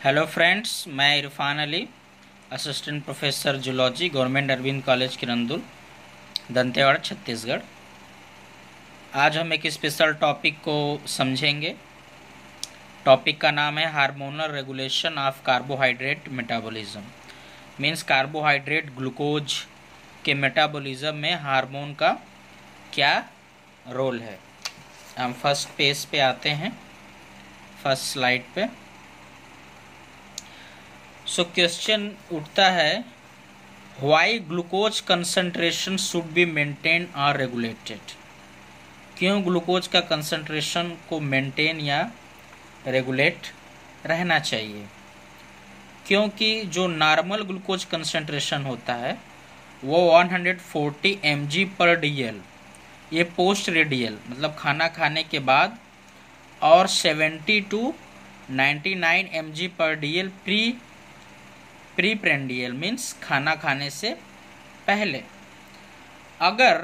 Hello friends, मैं Irfan Ali, assistant professor zoology, government Arvind college Kirandul, Dantewada, Chhattisgarh. आज हम एक स्पेशल टॉपिक को समझेंगे। टॉपिक का नाम है hormonal regulation of carbohydrate metabolism. Means carbohydrate glucose के मेटाबॉलिज्म में हार्मोन का क्या रोल है। हम फर्स्ट पेज पे आते हैं, फर्स्ट स्लाइड पे। सो क्वेश्चन उठता है, why glucose concentration should be maintain और रेगुलेटेड। क्यों ग्लूकोज का कंसंट्रेशन को मेंटेन या रेगुलेट रहना चाहिए? क्योंकि जो नॉर्मल ग्लूकोज कंसंट्रेशन होता है वो 140 mg पर DL, ये पोस्ट रेडियल मतलब खाना खाने के बाद, और 70 to 99 mg पर DL प्री प्रेंडियल मीन्स खाना खाने से पहले। अगर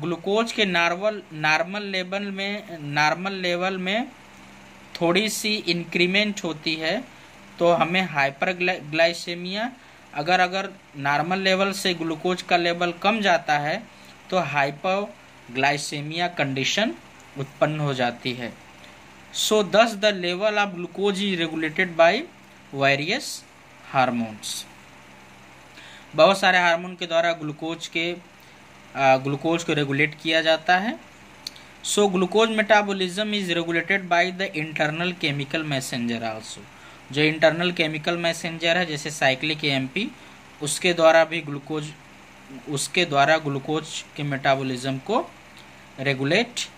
ग्लूकोज के नॉर्मल लेवल में थोड़ी सी इंक्रीमेंट होती है तो हमें हाइपरग्लाइसेमिया, अगर नॉर्मल लेवल से ग्लूकोज का लेवल कम जाता है तो हाइपोग्लाइसेमिया कंडीशन उत्पन्न हो जाती है। सो दस the level of glucose is regulated by various hormones. बहुत सारे हार्मोन के द्वारा ग्लूकोज को रेगुलेट किया जाता है। So glucose metabolism is regulated by the internal chemical messenger also. जो इंटरनल केमिकल मैसेंजर है जैसे साइक्लिक AMP, उसके द्वारा ग्लूकोज के मेटाबॉलिज्म को रेगुलेट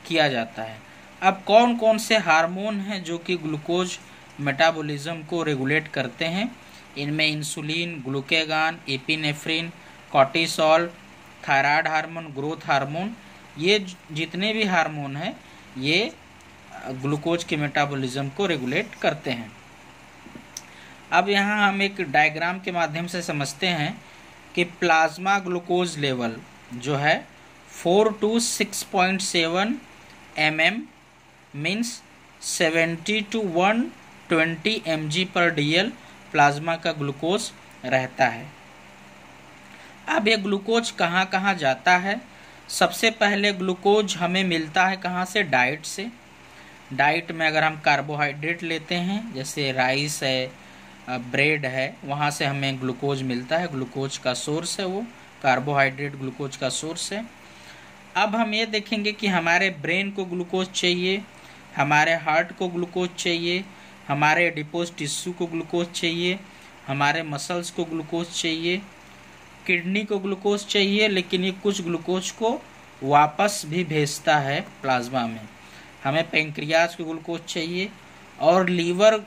किया जाता है। अब कौन कौन से हार्मोन हैं जो कि ग्लूकोज मेटाबॉलिज्म को रेगुलेट करते हैं? इनमें insulin, glucagon, epinephrine, cortisol, thyroid hormone, growth hormone, ये जितने भी हार्मोन हैं ये ग्लूकोज के मेटाबॉलिज्म को रेगुलेट करते हैं। अब यहाँ हम एक डायग्राम के माध्यम से समझते हैं कि प्लाज्मा ग्लूकोज लेवल जो है 4 to 6.7 mm means 70 to 120 mg पर DL प्लाज्मा का ग्लूकोज रहता है। अब ये ग्लूकोज कहाँ कहाँ जाता है? सबसे पहले ग्लूकोज हमें मिलता है कहाँ से? डाइट से। डाइट में अगर हम कार्बोहाइड्रेट लेते हैं जैसे राइस है, ब्रेड है, वहाँ से हमें ग्लूकोज मिलता है। ग्लूकोज का सोर्स है वो, कार्बोहाइड्रेट ग्लूकोज का सोर्स है। अब हम ये देखेंगे कि हमारे ब्रेन को ग्लूकोज चाहिए, हमारे हार्ट को ग्लूकोज चाहिए, हमारे एडिपोज टिश्यू को ग्लूकोज चाहिए, हमारे मसल्स को ग्लूकोज चाहिए, किडनी को ग्लूकोज चाहिए, लेकिन ये कुछ ग्लूकोज को वापस भी भेजता है प्लाज्मा में। हमें पेंक्रियाज को ग्लूकोज चाहिए और लीवर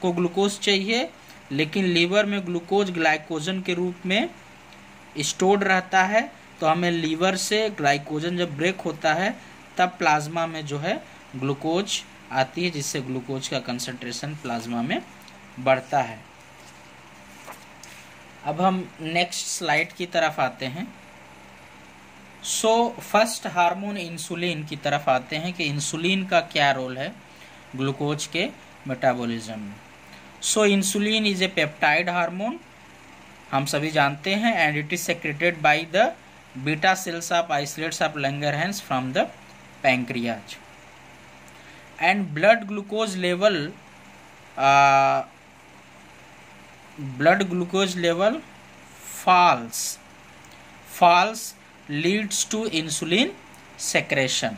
को ग्लूकोज चाहिए, लेकिन लीवर में ग्लूकोज ग्लाइकोजन के रूप में स्टोर्ड रहता है, तो हमें लीवर से ग्लाइकोजन जब ब्रेक होता है तब प्लाज्मा में जो है ग्लूकोज आती है, जिससे ग्लूकोज का कंसंट्रेशन प्लाज्मा में बढ़ता है। अब हम नेक्स्ट स्लाइड की तरफ आते हैं। सो फर्स्ट हार्मोन इंसुलिन की तरफ आते हैं कि इंसुलिन का क्या रोल है ग्लूकोज के मेटाबॉलिज्म में। So insulin is a peptide hormone, हम सभी जानते हैं, and it is secreted by the beta cells of isolates of Langerhans from the pancreas. And blood glucose level falls leads to insulin secretion।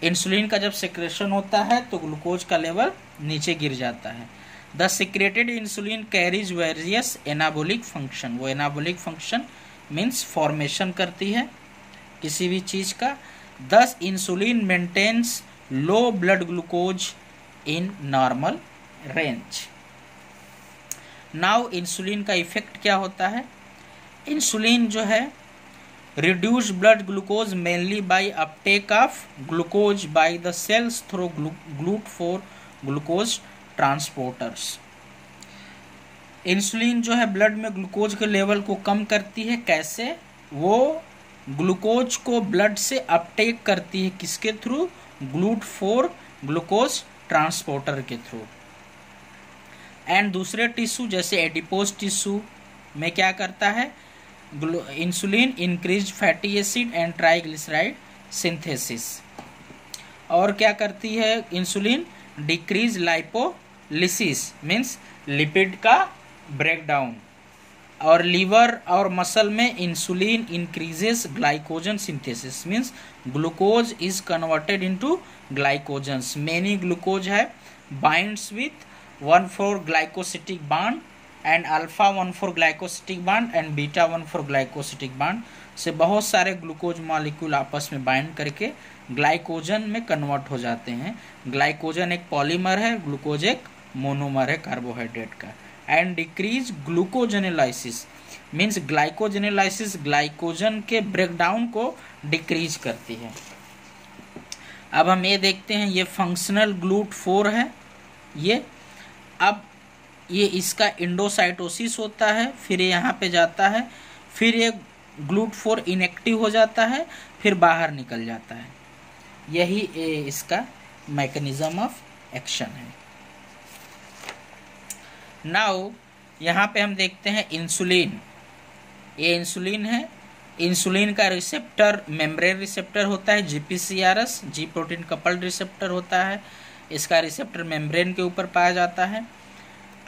Insulin का जब secretion होता है तो glucose का लेवल नीचे गिर जाता है। The secreted insulin carries various anabolic function. वो एनाबोलिक फंक्शन मीन्स फॉर्मेशन करती है किसी भी चीज का। Thus insulin maintains low blood glucose in normal range. Now insulin का इफेक्ट क्या होता है? इंसुलिन जो है reduce blood glucose mainly by uptake of glucose by the cells through GLUT4 glucose transporters. Insulin जो है ब्लड में ग्लूकोज के लेवल को कम करती है। कैसे? वो ग्लूकोज को ब्लड से अपटेक करती है, किसके थ्रू? GLUT4 ग्लूकोज ट्रांसपोर्टर के थ्रू। एंड दूसरे टिश्यू जैसे एडिपोज टिश्यू में क्या करता है, insulin increase fatty acid and triglyceride synthesis. और क्या करती है insulin, decrease lipolysis means lipid का ब्रेकडाउन। और लीवर और मसल में insulin increases glycogen synthesis means glucose is converted into glycogens. Many glucose है binds with 1,4 glycosidic bond and alpha 1,4 glycosidic bond and beta 1,4 glycosidic bond से बहुत सारे glucose molecule आपस में बाइंड करके ग्लाइकोजन में कन्वर्ट हो जाते हैं। ग्लाइकोजन एक पॉलीमर है, ग्लूकोज एक मोनोमर है कार्बोहाइड्रेट का। एंड डिक्रीज ग्लूकोजेनेलाइसिस मीन्स ग्लाइकोजेनेलाइसिस ग्लाइकोजन के ब्रेकडाउन को डिक्रीज करती है। अब हम ये देखते हैं, ये फंक्शनल GLUT4 है। ये इसका इंडोसाइटोसिस होता है, फिर यहाँ पे जाता है, फिर ये GLUT4 इनएक्टिव हो जाता है, फिर बाहर निकल जाता है। यही इसका मैकेनिज्म ऑफ एक्शन है। नाउ यहाँ पे हम देखते हैं इंसुलिन। ये इंसुलिन है, इंसुलिन का रिसेप्टर मेम्ब्रेन रिसेप्टर होता है, GPCRS जी प्रोटीन कपल्ड रिसेप्टर होता है। इसका रिसेप्टर मेम्ब्रेन के ऊपर पाया जाता है।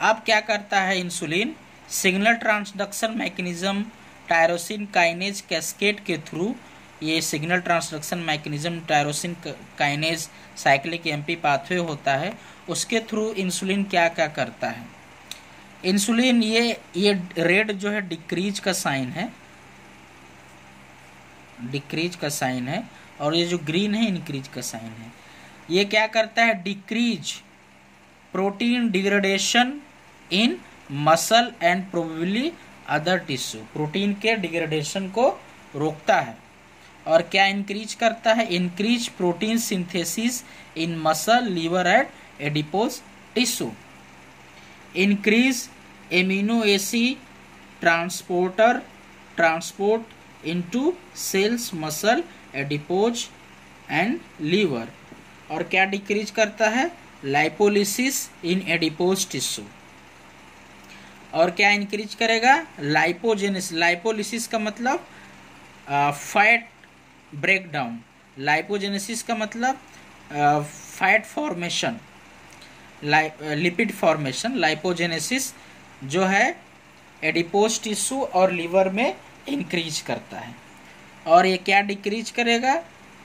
अब क्या करता है insulin, signal transduction mechanism tyrosine kinase cascade के थ्रू, ये signal transduction mechanism tyrosine kinase cyclic MP pathway होता है, उसके थ्रू इंसुलिन क्या क्या करता है। इंसुलिन ये रेड जो है डिक्रीज का साइन है, डिक्रीज का साइन है, और ये जो ग्रीन है इंक्रीज का साइन है। ये क्या करता है, decrease protein degradation in muscle and probably other tissue, protein के डिग्रेडेशन को रोकता है। और क्या इंक्रीज करता है, increase protein synthesis in muscle liver and adipose tissue. increase amino acid transport into cells muscle adipose and liver। और क्या डिक्रीज करता है, लाइपोलिसिस इन एडिपोज टिश्यू। और क्या इंक्रीज करेगा, लाइपोजेनेसिस। लाइपोलिसिस का मतलब फैट ब्रेकडाउन, लाइपोजेनेसिस का मतलब fat formation, lipid formation. Lipogenesis जो है एडिपोज टिश्यू और लीवर में इंक्रीज करता है। और ये क्या डिक्रीज करेगा,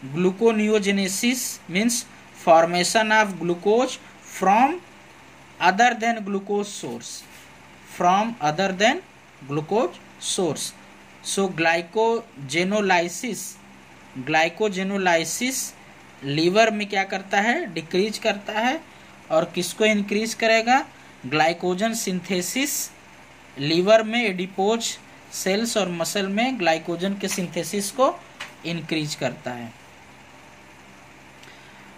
gluconeogenesis means formation of glucose from other than glucose source, from other than glucose source. So glycogenolysis liver में क्या करता है, डिक्रीज करता है। और किसको इंक्रीज करेगा, ग्लाइकोजन सिंथेसिस लीवर में एडिपोज सेल्स और मसल में ग्लाइकोजन के सिंथेसिस को इंक्रीज करता है।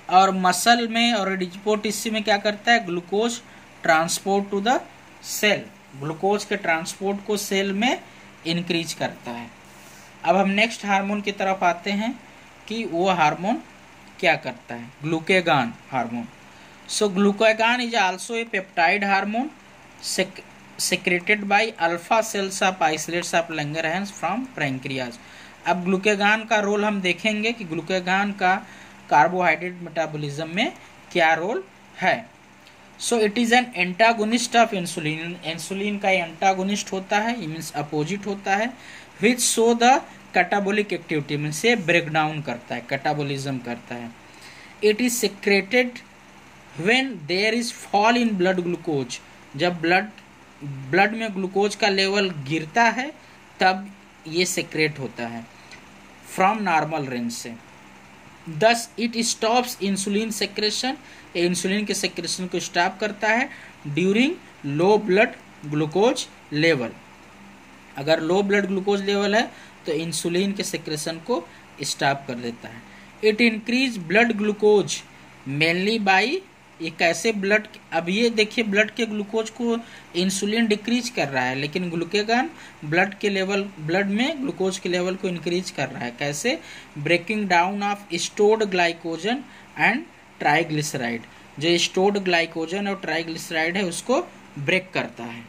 और मसल में और एडिपोज टिश्यू में क्या करता है, glucose transport to the cell, glucose के ट्रांसपोर्ट को सेल में इंक्रीज करता है। अब हम नेक्स्ट हार्मोन की तरफ आते हैं कि वो हार्मोन क्या करता है, ग्लूकेगान hormone. So glucagon is also a peptide hormone secreted by alpha cells of isolates of Langerhans from pancreas। अब ग्लूकेगान का रोल हम देखेंगे कि ग्लूकेगान का कार्बोहाइड्रेट मेटाबॉलिज्म में क्या रोल है। So it is an antagonist of insulin, insulin का एंटागोनिस्ट होता है, मीन्स अपोजिट होता है। Which show the catabolic activity means से ब्रेक डाउन करता है, कैटाबोलिज्म करता है। It is secreted when there is fall in blood glucose, जब ब्लड में ग्लूकोज का लेवल गिरता है तब ये सेक्रेट होता है फ्रॉम नॉर्मल रेंज से। Thus it stops insulin secretion, insulin के सेक्रेशन को स्टॉप करता है ड्यूरिंग लो ब्लड ग्लूकोज लेवल। अगर लो ब्लड ग्लूकोज लेवल है तो इंसुलिन के सेक्रेशन को स्टॉप कर देता है। It increase blood glucose mainly by, ये कैसे ब्लड, अब ये देखिए ब्लड के ग्लूकोज को इंसुलिन डिक्रीज कर रहा है, लेकिन ग्लूकेगान ब्लड के लेवल, ब्लड में ग्लूकोज के लेवल को इंक्रीज कर रहा है। कैसे, breaking down of stored glycogen and triglyceride, जो स्टोर्ड ग्लाइकोजन और ट्राइग्लिसराइड है उसको ब्रेक करता है।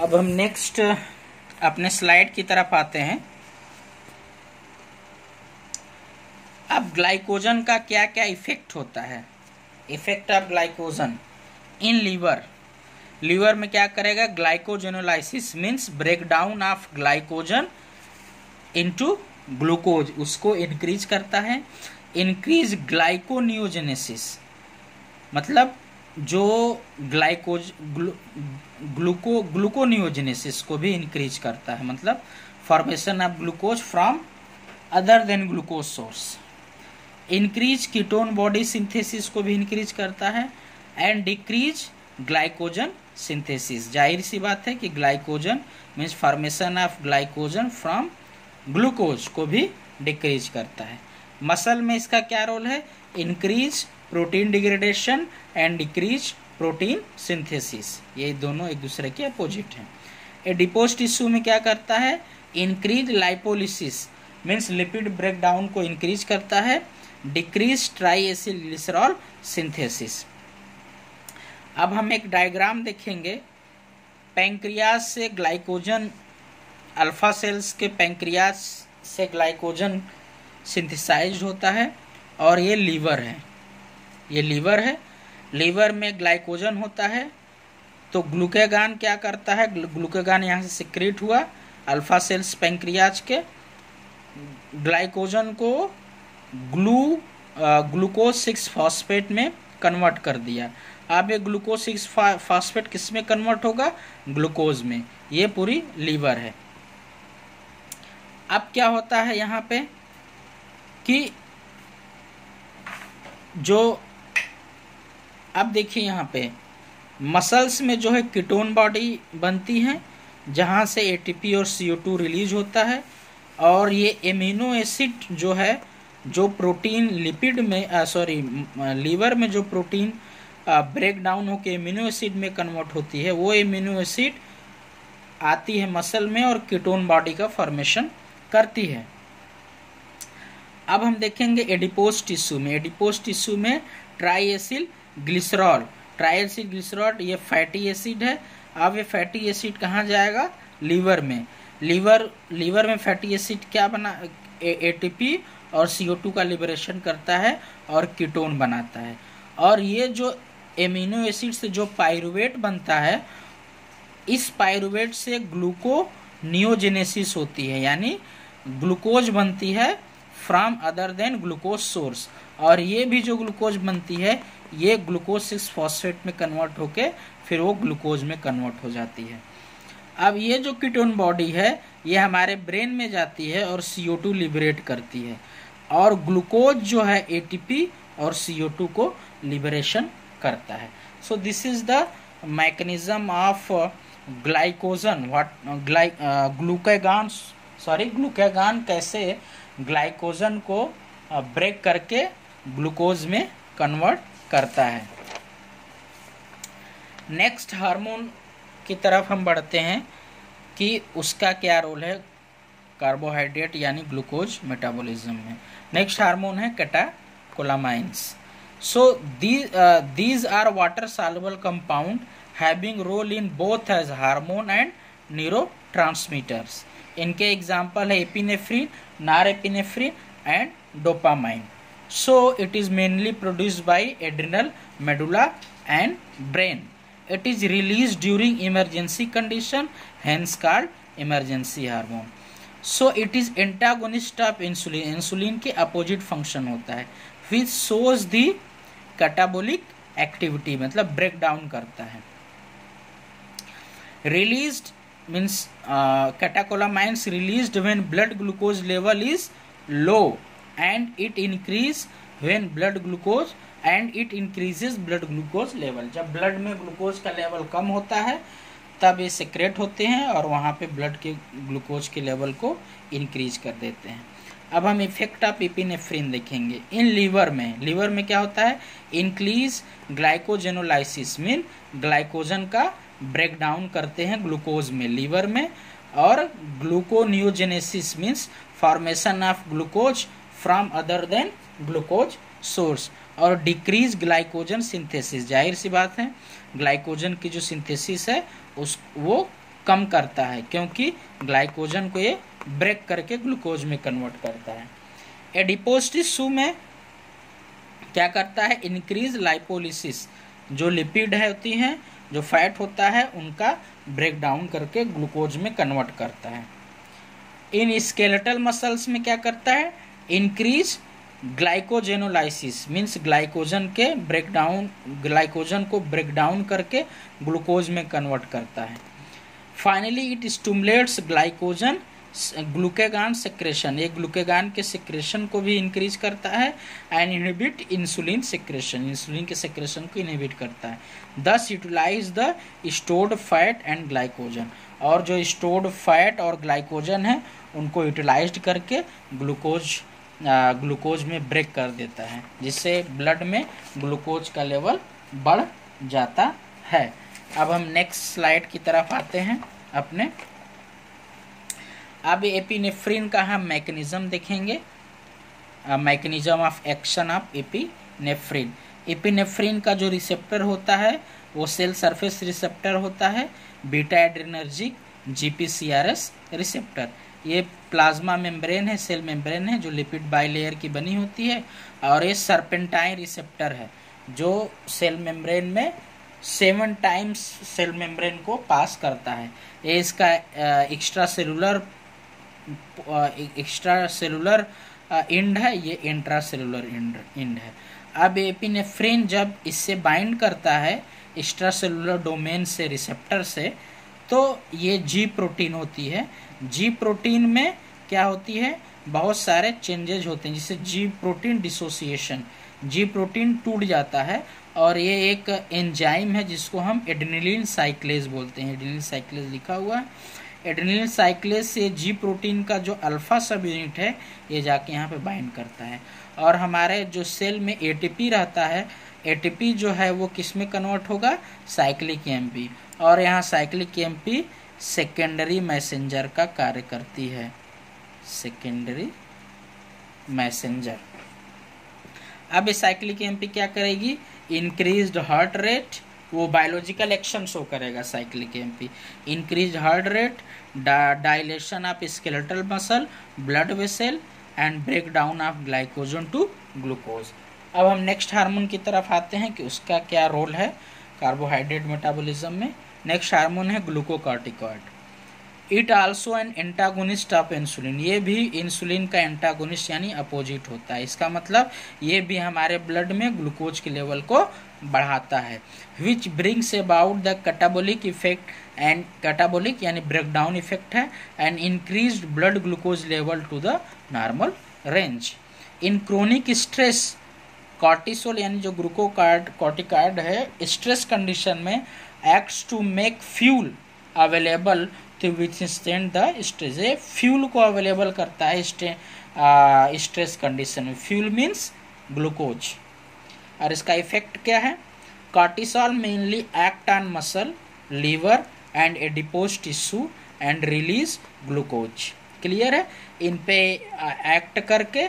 अब हम नेक्स्ट अपने स्लाइड की तरफ आते हैं। अब ग्लाइकोजन का क्या क्या इफेक्ट होता है। Effect of glycogen in liver. Liver में क्या करेगा, glycogenolysis means break down of glycogen into glucose, उसको इंक्रीज करता है। इंक्रीज ग्लाइकोनियोजेनेसिस, मतलब जो ग्लूकोनियोजेनेसिस को भी इंक्रीज करता है, मतलब formation of glucose from other than glucose source. Increase ketone body synthesis को भी इंक्रीज करता है। एंड डिक्रीज ग्लाइकोजन सिंथेसिस, जाहिर सी बात है कि glycogen means formation of glycogen from glucose को भी डिक्रीज करता है। मसल में इसका क्या रोल है, increase protein degradation and decrease protein synthesis, ये दोनों एक दूसरे के अपोजिट हैं। एडिपोज टिश्यू में क्या करता है, increase lipolysis means lipid breakdown को इंक्रीज करता है। Decrease triacylglycerol synthesis. अब हम एक डायग्राम देखेंगे। पैंक्रियाज से ग्लाइकोजन, अल्फा सेल्स के पैंक्रियाज से ग्लाइकोजन सिंथेसाइज होता है और ये लीवर है, ये लीवर है। लीवर में ग्लाइकोजन होता है तो ग्लूकेगान क्या करता है, ग्लूकेगान यहाँ से सिक्रेट हुआ अल्फा सेल्स पैंक्रियाज के, ग्लाइकोजन को ग्लूकोज 6 फॉस्फेट में कन्वर्ट कर दिया। अब ये ग्लूकोज 6 फॉस्फेट किस में कन्वर्ट होगा, ग्लूकोज में। ये पूरी लीवर है। अब क्या होता है यहाँ पे कि जो अब देखिए यहाँ पे मसल्स में जो है कीटोन बॉडी बनती है जहाँ से एटीपी और CO2 रिलीज होता है, और ये एमिनो एसिड जो है, जो प्रोटीन लिपिड में लीवर में जो प्रोटीन ब्रेक डाउन होकर एमिनो एसिड में कन्वर्ट होती है, वो एमिनो एसिड आती है मसल में और कीटोन बॉडी का फॉर्मेशन करती है। अब हम देखेंगे एडिपोज टिश्यू में। एडिपोज टिश्यू में ट्राईएसिल ग्लिसरॉल ये फैटी एसिड है। अब ये फैटी एसिड कहाँ जाएगा, लीवर में। लीवर में फैटी एसिड क्या बना, एटीपी और CO2 का लिबरेशन करता है और कीटोन बनाता है। और ये जो एमिनो एसिड से जो पाइरुवेट बनता है, इस पाइरुवेट से ग्लूकोनियोजेनेसिस होती है, यानी ग्लूकोज बनती है from other than glucose source. और ये भी जो ग्लूकोज बनती है ये ग्लूकोज 6 फॉस्फेट में कन्वर्ट होके फिर वो ग्लूकोज में कन्वर्ट हो जाती है। अब ये जो कीटोन बॉडी है ये हमारे ब्रेन में जाती है और CO2 लिबरेट करती है, और ग्लूकोज जो है ATP और CO2 को लिबरेशन करता है। So this is the mechanism of glycogen, glucagon कैसे ग्लाइकोजन को ब्रेक करके ग्लूकोज में कन्वर्ट करता है। नेक्स्ट हार्मोन की तरफ हम बढ़ते हैं कि उसका क्या रोल है कार्बोहाइड्रेट यानी ग्लूकोज मेटाबॉलिज्म में। नेक्स्ट हार्मोन है catecholamines. So these are water soluble compound having role in both as hormone and neurotransmitters. इनके एग्जाम्पल है epinephrine, norepinephrine and dopamine. So it is mainly produced by adrenal medulla and brain. It is released during emergency condition, hence called emergency hormone. So it is antagonist of insulin. Insulin के opposite function होता है, which shows the catabolic activity, मतलब break down करता है। Released means catecholamines released when blood glucose level is low, and it increase when blood glucose and it increases blood glucose level. जब blood में glucose का level कम होता है तब ये सेक्रेट होते हैं और वहाँ पे ब्लड के ग्लूकोज के लेवल को इंक्रीज कर देते हैं। अब हम इफेक्ट ऑफ एपिनेफ्रिन देखेंगे इन लीवर में क्या होता है, इंक्रीज ग्लाइकोजेनोलाइसिस मीन ग्लाइकोजन का ब्रेक डाउन करते हैं ग्लूकोज में लीवर में, और gluconeogenesis means formation of glucose from other than glucose source, और डिक्रीज ग्लाइकोजन सिंथेसिस, जाहिर सी बात है ग्लाइकोजन की जो सिंथेसिस है वो कम करता है, क्योंकि ग्लाइकोजन को ये ब्रेक करके ग्लूकोज में कन्वर्ट करता है। एडिपोज टिश्यू में क्या करता है, इंक्रीज लाइपोलिसिस, जो लिपिड है होती हैं, जो फैट होता है उनका ब्रेक डाउन करके ग्लूकोज में कन्वर्ट करता है। इन स्केलेटल मसल्स में क्या करता है, इंक्रीज ग्लाइकोजेनोलाइसिस मीन्स ग्लाइकोजन को ब्रेक डाउन करके ग्लूकोज में कन्वर्ट करता है। Finally it stimulates glucagon secretion, ये ग्लूकेगान के सेक्रेशन को भी इंक्रीज करता है, and inhibit insulin secretion, insulin के सेक्रेशन को इनहिबिट करता है। Thus utilize the stored fat and glycogen, और जो स्टोर्ड फैट और ग्लाइकोजन है उनको यूटिलाइज करके ग्लूकोज में ब्रेक कर देता है, जिससे ब्लड में ग्लूकोज का लेवल बढ़ जाता है। अब हम नेक्स्ट स्लाइड की तरफ आते हैं अपने। अब एपिनेफ्रिन का हम मैकेनिज्म देखेंगे, mechanism of action of epinephrine. Epinephrine का जो रिसेप्टर होता है वो सेल सरफेस रिसेप्टर होता है, बीटा एड्रेनर्जिक जीपीसीआरएस रिसेप्टर। ये प्लाज्मा मेम्ब्रेन है, सेल मेम्ब्रेन है जो लिपिड बाइलेयर की बनी होती है, और ये सर्पेंटाइन रिसेप्टर है जो सेल मेम्ब्रेन में 7 टाइम्स सेल मेम्ब्रेन को पास करता है। ये इसका एक्स्ट्रा सेलुलर इंड है, ये इंट्रा सेलुलर इंड है। अब एपिनेफ्रिन जब इससे बाइंड करता है एक्स्ट्रा सेलुलर डोमेन से रिसेप्टर से, तो ये जी प्रोटीन होती है। जी प्रोटीन में क्या होती है, बहुत सारे चेंजेज होते हैं, जिससे जी प्रोटीन डिसोसिएशन, जी प्रोटीन टूट जाता है, और ये एक एंजाइम है जिसको हम एडेनिलिन साइक्लेज बोलते हैं। एडेनिलिन साइक्लेज लिखा हुआ है। एडेनिलिन साइक्लेज से जी प्रोटीन का जो अल्फा सब यूनिट है ये जाके यहाँ पे बाइंड करता है, और हमारे जो सेल में एटीपी रहता है, एटीपी जो है वो किस में कन्वर्ट होगा, साइक्लिक एमपी, और यहाँ साइक्लिक एमपी सेकेंडरी मैसेंजर का कार्य करती है, सेकेंडरी मैसेंजर। अब ये साइक्लिक एमपी क्या करेगी, इंक्रीज्ड हार्ट रेट, वो बायोलॉजिकल एक्शन शो करेगा cyclic AMP, increased heart rate, dilation of skeletal muscle, blood vessel, and break down of glycogen to glucose. अब हम नेक्स्ट हार्मोन की तरफ आते हैं कि उसका क्या रोल है कार्बोहाइड्रेट मेटाबॉलिज्म में। नेक्स्ट हार्मोन है glucocorticoid. It also an antagonist of insulin, ये भी इंसुलिन का एंटागोनिस्ट यानी अपोजिट होता है। इसका मतलब ये भी हमारे ब्लड में ग्लूकोज के लेवल को बढ़ाता है। Which brings about the catabolic effect, and catabolic यानी ब्रेकडाउन इफेक्ट है, and increased blood glucose level to the normal range. In chronic stress, cortisol यानी जो ग्लूकोकॉर्टिकॉइड है स्ट्रेस कंडीशन में acts to make fuel available to withstand the stress, ये fuel को available करता है स्ट्रेस कंडीशन में। Fuel means glucose. और इसका इफेक्ट क्या है, cortisol mainly act on muscle, liver and adipose tissue and release glucose. Clear है, इन पे एक्ट करके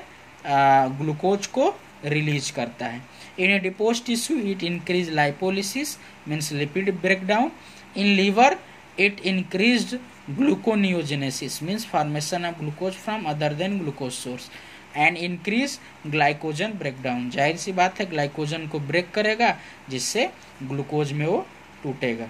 ग्लूकोज को रिलीज करता है। In adipose tissue it increase lipolysis means lipid breakdown. In liver it increased gluconeogenesis means formation of glucose from other than glucose source, and increase glycogen breakdown, जाहिर सी बात है glycogen को break करेगा जिससे glucose में वो टूटेगा।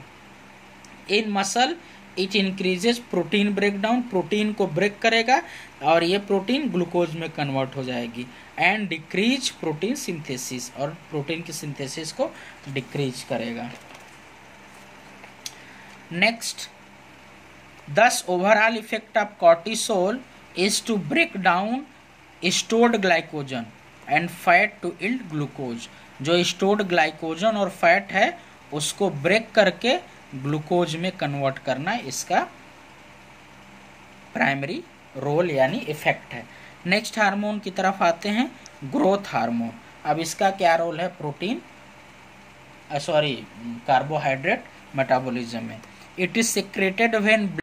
In muscle it increases protein breakdown, protein को ब्रेक करेगा और ये प्रोटीन ग्लूकोज में कन्वर्ट हो जाएगी। एंड डिक्रीज प्रोटीन सिंथेसिस, और प्रोटीन की सिंथेसिस को डिक्रीज करेगा। Next, thus overall effect of cortisol is to break down stored glycogen and fat to yield glucose। जो stored glycogen और फैट है उसको ब्रेक करके ग्लूकोज में कन्वर्ट करना इसका प्राइमरी रोल यानी इफेक्ट है। नेक्स्ट हार्मोन की तरफ आते हैं, ग्रोथ हार्मोन। अब इसका क्या रोल है प्रोटीन कार्बोहाइड्रेट मेटाबॉलिज्म में। It is secreted when